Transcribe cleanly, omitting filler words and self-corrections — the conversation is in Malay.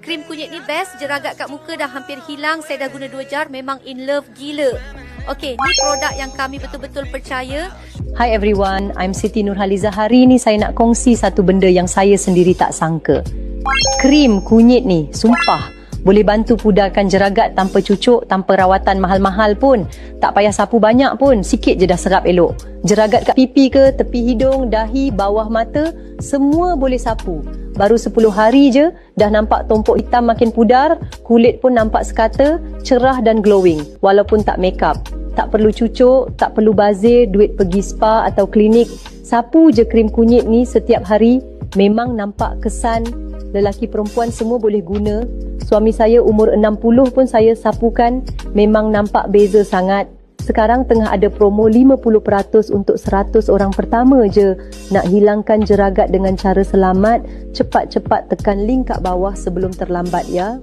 Krim kunyit ni best, jeragat kat muka dah hampir hilang. Saya dah guna 2 jar, memang in love gila. Okey, ni produk yang kami betul-betul percaya. Hi everyone, I'm Siti Nurhaliza. Hari ni saya nak kongsi satu benda yang saya sendiri tak sangka. Krim kunyit ni, sumpah, boleh bantu pudarkan jeragat tanpa cucuk, tanpa rawatan mahal-mahal pun. Tak payah sapu banyak pun, sikit je dah serap elok. Jeragat kat pipi ke, tepi hidung, dahi, bawah mata, semua boleh sapu. Baru 10 hari je, dah nampak tumpuk hitam makin pudar, kulit pun nampak sekata, cerah dan glowing, walaupun tak make up. Tak perlu cucuk, tak perlu bazir, duit pergi spa atau klinik. Sapu je krim kunyit ni setiap hari, memang nampak kesan. Lelaki perempuan semua boleh guna. Suami saya umur 60 pun saya sapukan, memang nampak beza sangat. Sekarang tengah ada promo 50% untuk 100 orang pertama je. Nak hilangkan jeragat dengan cara selamat, cepat-cepat tekan link kat bawah sebelum terlambat ya.